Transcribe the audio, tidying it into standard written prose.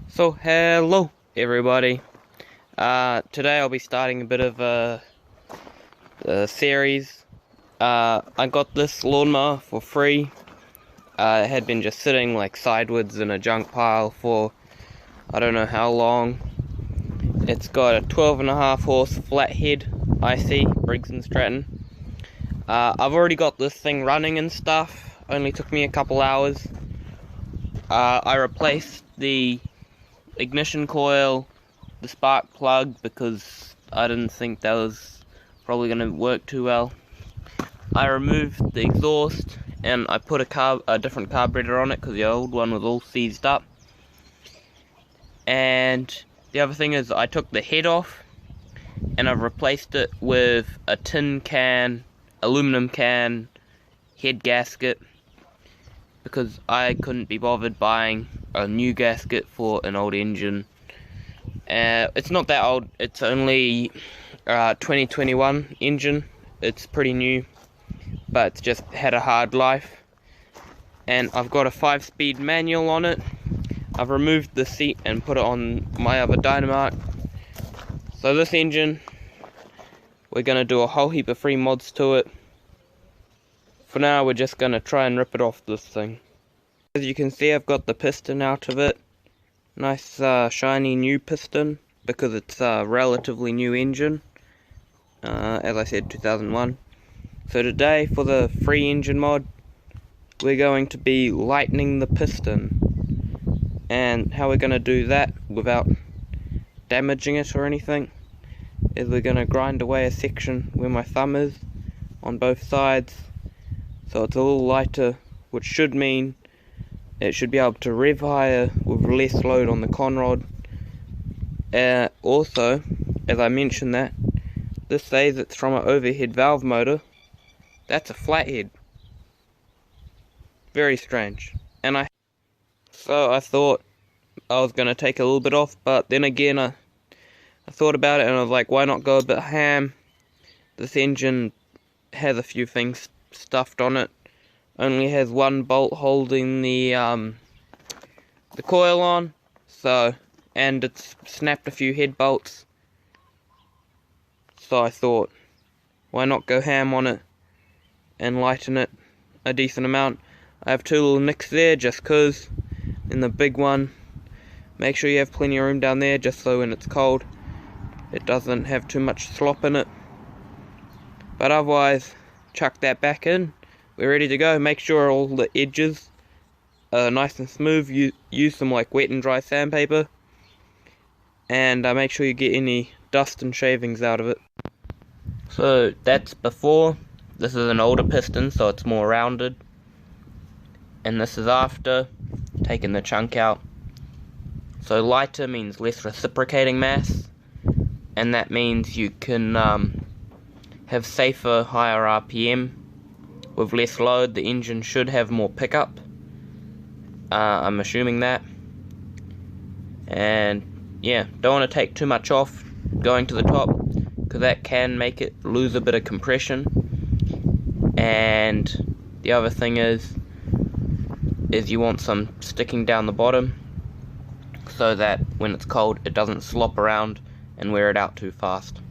So hello everybody. Today I'll be starting a bit of a series. I got this lawnmower for free. It had been just sitting like sideways in a junk pile for I don't know how long. It's got a 12.5 horse flathead IC Briggs & Stratton. I've already got this thing running and stuff. Only took me a couple hours. I replaced the ignition coil, the spark plug, because I didn't think that was probably going to work too well. I removed the exhaust and I put a different carburetor on it because the old one was all seized up. And the other thing is I took the head off and I've replaced it with a tin can, aluminum can head gasket, because I couldn't be bothered buying a new gasket for an old engine. It's not that old, it's only 2021 engine. It's pretty new, but it's just had a hard life. And I've got a 5-speed manual on it. I've removed the seat and put it on my other Dynamite. So this engine, we're going to do a whole heap of free mods to it. For now, we're just going to try and rip it off this thing. As you can see, I've got the piston out of it. Nice shiny new piston, because it's a relatively new engine. As I said, 2001. So today, for the free engine mod, we're going to be lightening the piston. And how we're going to do that without damaging it or anything is we're going to grind away a section where my thumb is on both sides, so it's a little lighter, which should mean it should be able to rev higher with less load on the conrod. Also, as I mentioned, that this says it's from an overhead valve motor. That's a flathead. Very strange. So I thought I was going to take a little bit off, but then again I thought about it and I was like, why not go a bit ham? This engine has a few things stuffed on it. Only has one bolt holding the coil on, and it's snapped a few head bolts. So I thought, why not go ham on it and lighten it a decent amount. I have two little nicks there just cause. In the big one, make sure you have plenty of room down there just so when it's cold it doesn't have too much slop in it. But otherwise, chuck that back in. We're ready to go. Make sure all the edges are nice and smooth. Use some like wet and dry sandpaper, and make sure you get any dust and shavings out of it. So that's before. This is an older piston, so it's more rounded, and this is after, taking the chunk out. So lighter means less reciprocating mass, and that means you can have safer, higher RPM. With less load, the engine should have more pickup. I'm assuming that. And yeah, don't want to take too much off going to the top, because that can make it lose a bit of compression. And the other thing is you want some sticking down the bottom, so that when it's cold it doesn't slop around and wear it out too fast.